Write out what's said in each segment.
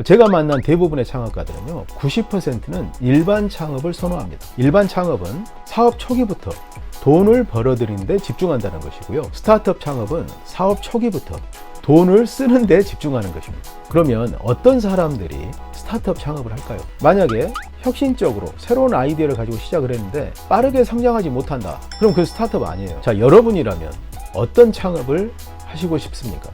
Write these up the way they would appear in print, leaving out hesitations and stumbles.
제가 만난 대부분의 창업가들은요, 90%는 일반 창업을 선호합니다. 일반 창업은 사업 초기부터 돈을 벌어들이는 데 집중한다는 것이고요. 스타트업 창업은 사업 초기부터 돈을 쓰는 데 집중하는 것입니다. 그러면 어떤 사람들이 스타트업 창업을 할까요? 만약에 혁신적으로 새로운 아이디어를 가지고 시작을 했는데 빠르게 성장하지 못한다. 그럼 그 스타트업 아니에요. 자, 여러분이라면 어떤 창업을 하시고 싶습니까?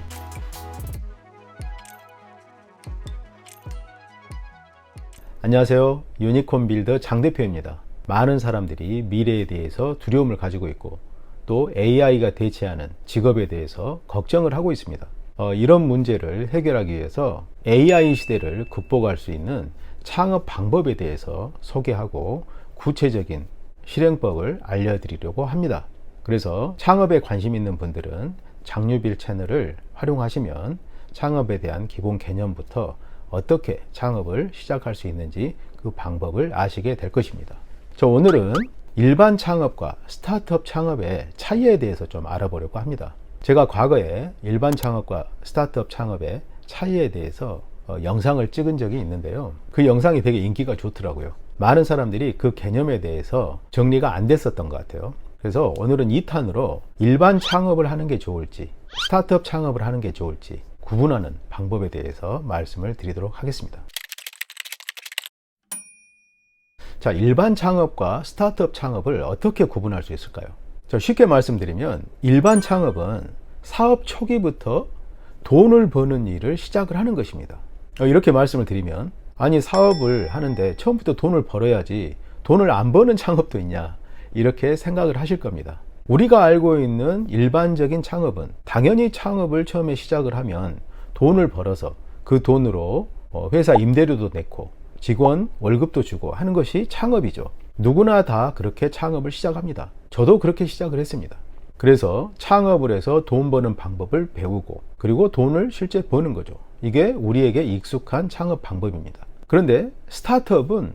안녕하세요. 유니콘 빌더 장 대표입니다. 많은 사람들이 미래에 대해서 두려움을 가지고 있고 또 AI가 대체하는 직업에 대해서 걱정을 하고 있습니다. 이런 문제를 해결하기 위해서 AI 시대를 극복할 수 있는 창업 방법에 대해서 소개하고 구체적인 실행법을 알려드리려고 합니다. 그래서 창업에 관심 있는 분들은 장유빌 채널을 활용하시면 창업에 대한 기본 개념부터 어떻게 창업을 시작할 수 있는지 그 방법을 아시게 될 것입니다. 오늘은 일반 창업과 스타트업 창업의 차이에 대해서 좀 알아보려고 합니다. 제가 과거에 일반 창업과 스타트업 창업의 차이에 대해서 영상을 찍은 적이 있는데요. 그 영상이 되게 인기가 좋더라고요. 많은 사람들이 그 개념에 대해서 정리가 안 됐었던 것 같아요. 그래서 오늘은 2탄으로 일반 창업을 하는 게 좋을지 스타트업 창업을 하는 게 좋을지 구분하는 방법에 대해서 말씀을 드리도록 하겠습니다. 자, 일반 창업과 스타트업 창업을 어떻게 구분할 수 있을까요? 쉽게 말씀드리면 일반 창업은 사업 초기부터 돈을 버는 일을 시작을 하는 것입니다. 이렇게 말씀을 드리면 아니 사업을 하는데 처음부터 돈을 벌어야지 돈을 안 버는 창업도 있냐 이렇게 생각을 하실 겁니다. 우리가 알고 있는 일반적인 창업은 당연히 창업을 처음에 시작을 하면 돈을 벌어서 그 돈으로 회사 임대료도 내고 직원 월급도 주고 하는 것이 창업이죠. 누구나 다 그렇게 창업을 시작합니다. 저도 그렇게 시작을 했습니다. 그래서 창업을 해서 돈 버는 방법을 배우고 그리고 돈을 실제 버는 거죠. 이게 우리에게 익숙한 창업 방법입니다. 그런데 스타트업은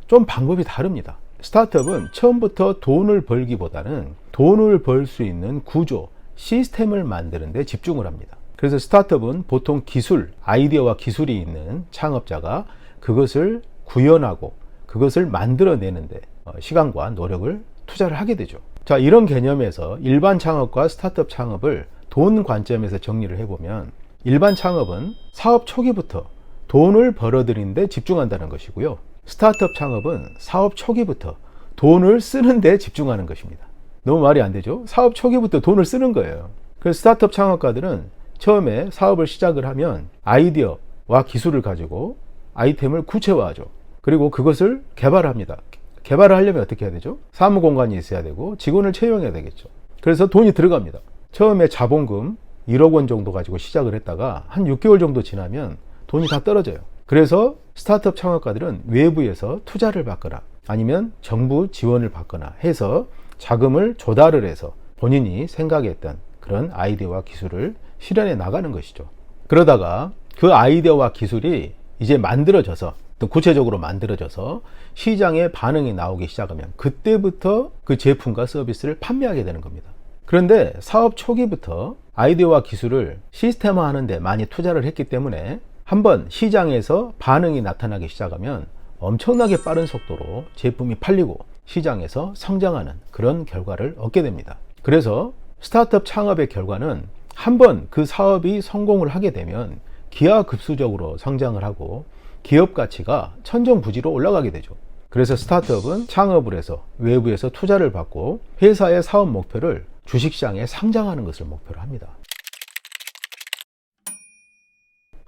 좀 방법이 다릅니다. 스타트업은 처음부터 돈을 벌기보다는 돈을 벌 수 있는 구조, 시스템을 만드는 데 집중을 합니다. 그래서 스타트업은 보통 기술, 아이디어와 기술이 있는 창업자가 그것을 구현하고 그것을 만들어내는데 시간과 노력을 투자를 하게 되죠. 자, 이런 개념에서 일반 창업과 스타트업 창업을 돈 관점에서 정리를 해보면 일반 창업은 사업 초기부터 돈을 벌어들이는 데 집중한다는 것이고요. 스타트업 창업은 사업 초기부터 돈을 쓰는 데 집중하는 것입니다. 너무 말이 안 되죠? 사업 초기부터 돈을 쓰는 거예요. 그래서 스타트업 창업가들은 처음에 사업을 시작을 하면 아이디어와 기술을 가지고 아이템을 구체화하죠. 그리고 그것을 개발합니다. 개발을 하려면 어떻게 해야 되죠? 사무 공간이 있어야 되고 직원을 채용해야 되겠죠. 그래서 돈이 들어갑니다. 처음에 자본금 1억 원 정도 가지고 시작을 했다가 한 6개월 정도 지나면 돈이 다 떨어져요. 그래서 스타트업 창업가들은 외부에서 투자를 받거나 아니면 정부 지원을 받거나 해서 자금을 조달을 해서 본인이 생각했던 그런 아이디어와 기술을 실현해 나가는 것이죠. 그러다가 그 아이디어와 기술이 이제 만들어져서 또 구체적으로 만들어져서 시장에 반응이 나오기 시작하면 그때부터 그 제품과 서비스를 판매하게 되는 겁니다. 그런데 사업 초기부터 아이디어와 기술을 시스템화하는 데 많이 투자를 했기 때문에 한번 시장에서 반응이 나타나기 시작하면 엄청나게 빠른 속도로 제품이 팔리고 시장에서 성장하는 그런 결과를 얻게 됩니다. 그래서 스타트업 창업의 결과는 한번 그 사업이 성공을 하게 되면 기하급수적으로 성장을 하고 기업 가치가 천정부지로 올라가게 되죠. 그래서 스타트업은 창업을 해서 외부에서 투자를 받고 회사의 사업 목표를 주식시장에 상장하는 것을 목표로 합니다.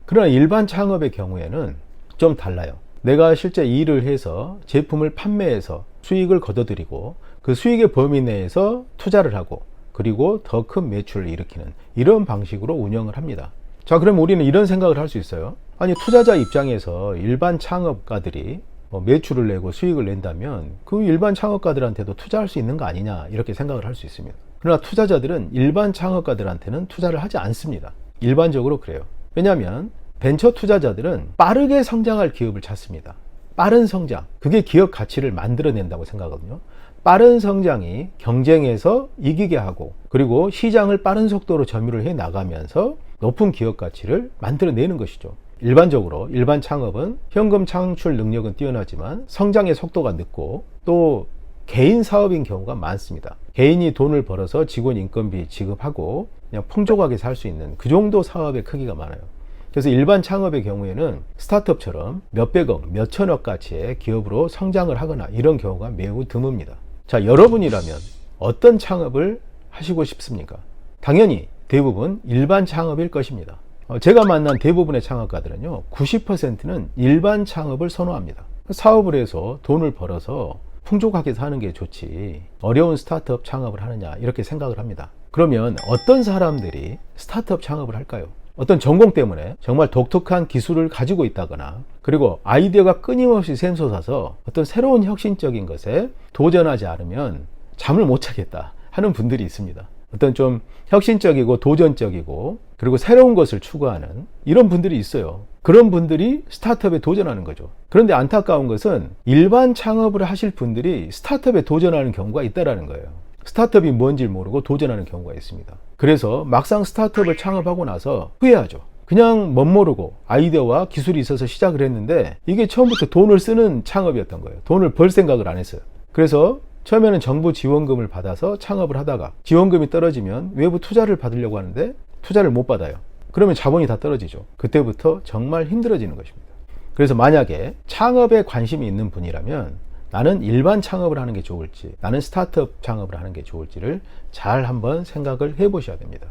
그러나 일반 창업의 경우에는 좀 달라요. 내가 실제 일을 해서 제품을 판매해서 수익을 거둬들이고 그 수익의 범위 내에서 투자를 하고 그리고 더 큰 매출을 일으키는 이런 방식으로 운영을 합니다. 자, 그럼 우리는 이런 생각을 할 수 있어요. 아니, 투자자 입장에서 일반 창업가들이 매출을 내고 수익을 낸다면 그 일반 창업가들한테도 투자할 수 있는 거 아니냐 이렇게 생각을 할 수 있습니다. 그러나 투자자들은 일반 창업가들한테는 투자를 하지 않습니다. 일반적으로 그래요. 왜냐하면 벤처 투자자들은 빠르게 성장할 기업을 찾습니다. 빠른 성장, 그게 기업 가치를 만들어낸다고 생각하거든요. 빠른 성장이 경쟁에서 이기게 하고 그리고 시장을 빠른 속도로 점유를 해 나가면서 높은 기업 가치를 만들어내는 것이죠. 일반적으로 일반 창업은 현금 창출 능력은 뛰어나지만 성장의 속도가 늦고 또 개인 사업인 경우가 많습니다. 개인이 돈을 벌어서 직원 인건비 지급하고 그냥 풍족하게 살 수 있는 그 정도 사업의 크기가 많아요. 그래서 일반 창업의 경우에는 스타트업처럼 몇백억, 몇천억 가치의 기업으로 성장을 하거나 이런 경우가 매우 드뭅니다. 자, 여러분이라면 어떤 창업을 하시고 싶습니까? 당연히 대부분 일반 창업일 것입니다. 제가 만난 대부분의 창업가들은요, 90%는 일반 창업을 선호합니다. 사업을 해서 돈을 벌어서 풍족하게 사는 게 좋지 어려운 스타트업 창업을 하느냐 이렇게 생각을 합니다. 그러면 어떤 사람들이 스타트업 창업을 할까요? 어떤 전공 때문에 정말 독특한 기술을 가지고 있다거나 그리고 아이디어가 끊임없이 샘솟아서 어떤 새로운 혁신적인 것에 도전하지 않으면 잠을 못 자겠다 하는 분들이 있습니다. 어떤 좀 혁신적이고 도전적이고 그리고 새로운 것을 추구하는 이런 분들이 있어요. 그런 분들이 스타트업에 도전하는 거죠. 그런데 안타까운 것은 일반 창업을 하실 분들이 스타트업에 도전하는 경우가 있다는 거예요. 스타트업이 뭔지 모르고 도전하는 경우가 있습니다. 그래서 막상 스타트업을 창업하고 나서 후회하죠. 그냥 멋모르고 아이디어와 기술이 있어서 시작을 했는데 이게 처음부터 돈을 쓰는 창업이었던 거예요. 돈을 벌 생각을 안 했어요. 그래서 처음에는 정부 지원금을 받아서 창업을 하다가 지원금이 떨어지면 외부 투자를 받으려고 하는데 투자를 못 받아요. 그러면 자본이 다 떨어지죠. 그때부터 정말 힘들어지는 것입니다. 그래서 만약에 창업에 관심이 있는 분이라면 나는 일반 창업을 하는 게 좋을지 나는 스타트업 창업을 하는 게 좋을지를 잘 한번 생각을 해 보셔야 됩니다.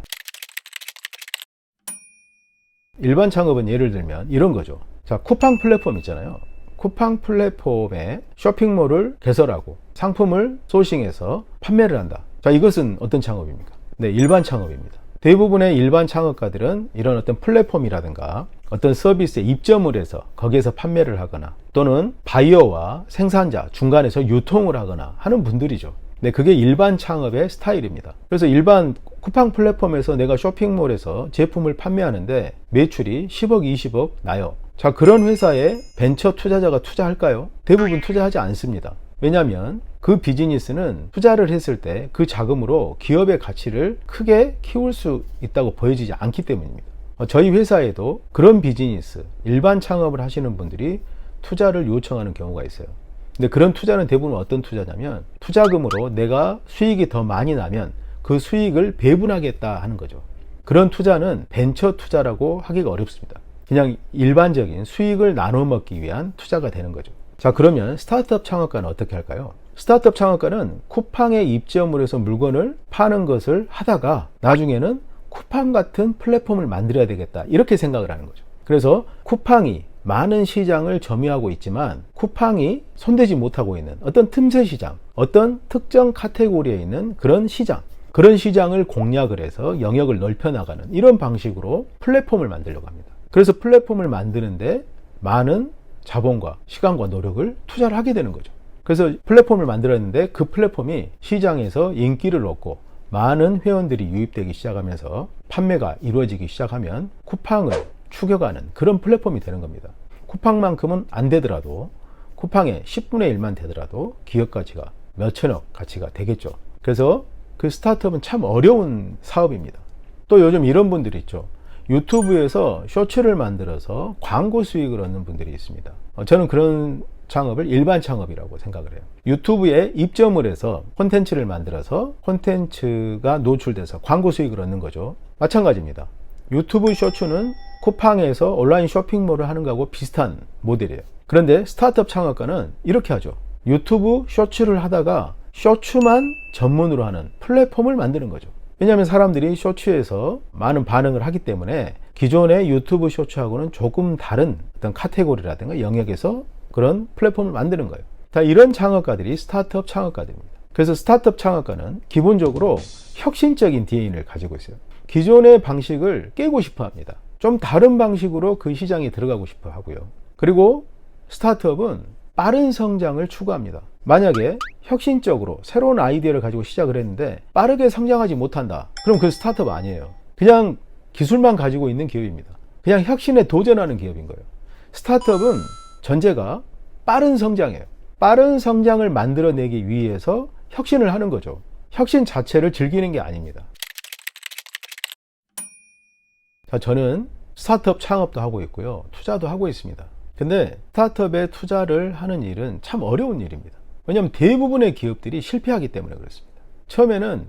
일반 창업은 예를 들면 이런 거죠. 자, 쿠팡 플랫폼 있잖아요. 쿠팡 플랫폼에 쇼핑몰을 개설하고 상품을 소싱해서 판매를 한다. 자, 이것은 어떤 창업입니까? 네, 일반 창업입니다. 대부분의 일반 창업가들은 이런 어떤 플랫폼이라든가 어떤 서비스에 입점을 해서 거기에서 판매를 하거나 또는 바이어와 생산자 중간에서 유통을 하거나 하는 분들이죠. 네, 그게 일반 창업의 스타일입니다. 그래서 일반 쿠팡 플랫폼에서 내가 쇼핑몰에서 제품을 판매하는데 매출이 10억, 20억 나요. 자, 그런 회사에 벤처 투자자가 투자할까요? 대부분 투자하지 않습니다. 왜냐하면 그 비즈니스는 투자를 했을 때 그 자금으로 기업의 가치를 크게 키울 수 있다고 보여지지 않기 때문입니다. 저희 회사에도 그런 비즈니스, 일반 창업을 하시는 분들이 투자를 요청하는 경우가 있어요. 근데 그런 투자는 대부분 어떤 투자냐면 투자금으로 내가 수익이 더 많이 나면 그 수익을 배분하겠다 하는 거죠. 그런 투자는 벤처 투자라고 하기가 어렵습니다. 그냥 일반적인 수익을 나눠 먹기 위한 투자가 되는 거죠. 자, 그러면 스타트업 창업가는 어떻게 할까요? 스타트업 창업가는 쿠팡에 입점을 해서 물건을 파는 것을 하다가 나중에는 쿠팡 같은 플랫폼을 만들어야 되겠다 이렇게 생각을 하는 거죠. 그래서 쿠팡이 많은 시장을 점유하고 있지만 쿠팡이 손대지 못하고 있는 어떤 틈새 시장, 어떤 특정 카테고리에 있는 그런 시장을 공략을 해서 영역을 넓혀 나가는 이런 방식으로 플랫폼을 만들려고 합니다. 그래서 플랫폼을 만드는데 많은 자본과 시간과 노력을 투자를 하게 되는 거죠. 그래서 플랫폼을 만들었는데 그 플랫폼이 시장에서 인기를 얻고 많은 회원들이 유입되기 시작하면서 판매가 이루어지기 시작하면 쿠팡을 추격하는 그런 플랫폼이 되는 겁니다. 쿠팡만큼은 안 되더라도 쿠팡의 10분의 1만 되더라도 기업 가치가 몇천억 가치가 되겠죠. 그래서 그 스타트업은 참 어려운 사업입니다. 또 요즘 이런 분들이 있죠. 유튜브에서 쇼츠를 만들어서 광고 수익을 얻는 분들이 있습니다. 저는 그런 창업을 일반 창업이라고 생각을 해요. 유튜브에 입점을 해서 콘텐츠를 만들어서 콘텐츠가 노출돼서 광고 수익을 얻는 거죠. 마찬가지입니다. 유튜브 쇼츠는 쿠팡에서 온라인 쇼핑몰을 하는 거하고 비슷한 모델이에요. 그런데 스타트업 창업가는 이렇게 하죠. 유튜브 쇼츠를 하다가 쇼츠만 전문으로 하는 플랫폼을 만드는 거죠. 왜냐하면 사람들이 쇼츠에서 많은 반응을 하기 때문에 기존의 유튜브 쇼츠하고는 조금 다른 어떤 카테고리라든가 영역에서 그런 플랫폼을 만드는 거예요. 다 이런 창업가들이 스타트업 창업가들입니다. 그래서 스타트업 창업가는 기본적으로 혁신적인 DNA를 가지고 있어요. 기존의 방식을 깨고 싶어 합니다. 좀 다른 방식으로 그 시장에 들어가고 싶어 하고요. 그리고 스타트업은 빠른 성장을 추구합니다. 만약에 혁신적으로 새로운 아이디어를 가지고 시작을 했는데 빠르게 성장하지 못한다. 그럼 그 스타트업 아니에요. 그냥 기술만 가지고 있는 기업입니다. 그냥 혁신에 도전하는 기업인 거예요. 스타트업은 전제가 빠른 성장이에요. 빠른 성장을 만들어내기 위해서 혁신을 하는 거죠. 혁신 자체를 즐기는 게 아닙니다. 자, 저는 스타트업 창업도 하고 있고요. 투자도 하고 있습니다. 근데 스타트업에 투자를 하는 일은 참 어려운 일입니다. 왜냐하면 대부분의 기업들이 실패하기 때문에 그렇습니다. 처음에는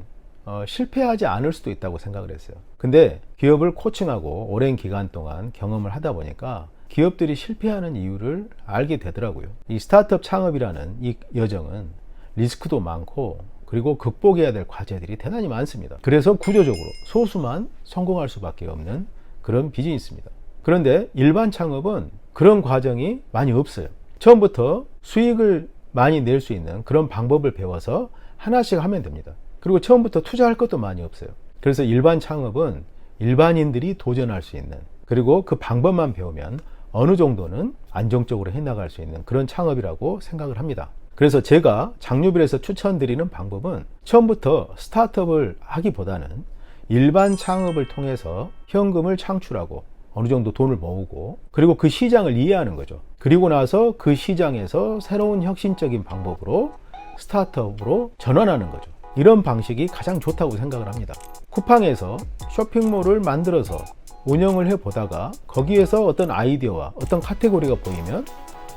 실패하지 않을 수도 있다고 생각을 했어요. 근데 기업을 코칭하고 오랜 기간 동안 경험을 하다 보니까 기업들이 실패하는 이유를 알게 되더라고요. 이 스타트업 창업이라는 이 여정은 리스크도 많고 그리고 극복해야 될 과제들이 대단히 많습니다. 그래서 구조적으로 소수만 성공할 수밖에 없는 그런 비즈니스입니다. 그런데 일반 창업은 그런 과정이 많이 없어요. 처음부터 수익을 많이 낼 수 있는 그런 방법을 배워서 하나씩 하면 됩니다. 그리고 처음부터 투자할 것도 많이 없어요. 그래서 일반 창업은 일반인들이 도전할 수 있는, 그리고 그 방법만 배우면 어느 정도는 안정적으로 해나갈 수 있는 그런 창업이라고 생각을 합니다. 그래서 제가 장유빌에서 추천드리는 방법은 처음부터 스타트업을 하기보다는 일반 창업을 통해서 현금을 창출하고 어느 정도 돈을 모으고 그리고 그 시장을 이해하는 거죠. 그리고 나서 그 시장에서 새로운 혁신적인 방법으로 스타트업으로 전환하는 거죠. 이런 방식이 가장 좋다고 생각을 합니다. 쿠팡에서 쇼핑몰을 만들어서 운영을 해보다가 거기에서 어떤 아이디어와 어떤 카테고리가 보이면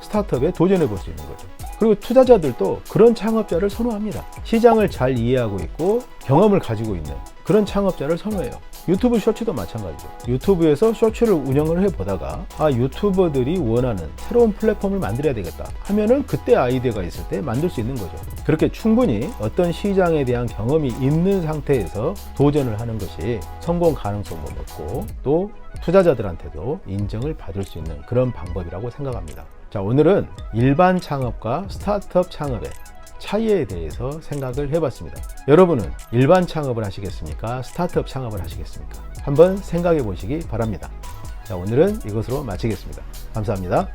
스타트업에 도전해 볼 수 있는 거죠. 그리고 투자자들도 그런 창업자를 선호합니다. 시장을 잘 이해하고 있고 경험을 가지고 있는 그런 창업자를 선호해요. 유튜브 쇼츠도 마찬가지죠. 유튜브에서 쇼츠를 운영을 해보다가 유튜버들이 원하는 새로운 플랫폼을 만들어야 되겠다 하면은 그때 아이디어가 있을 때 만들 수 있는 거죠. 그렇게 충분히 어떤 시장에 대한 경험이 있는 상태에서 도전을 하는 것이 성공 가능성도 높고 또 투자자들한테도 인정을 받을 수 있는 그런 방법이라고 생각합니다. 자, 오늘은 일반 창업과 스타트업 창업의 차이에 대해서 생각을 해봤습니다. 여러분은 일반 창업을 하시겠습니까? 스타트업 창업을 하시겠습니까? 한번 생각해 보시기 바랍니다. 자, 오늘은 이것으로 마치겠습니다. 감사합니다.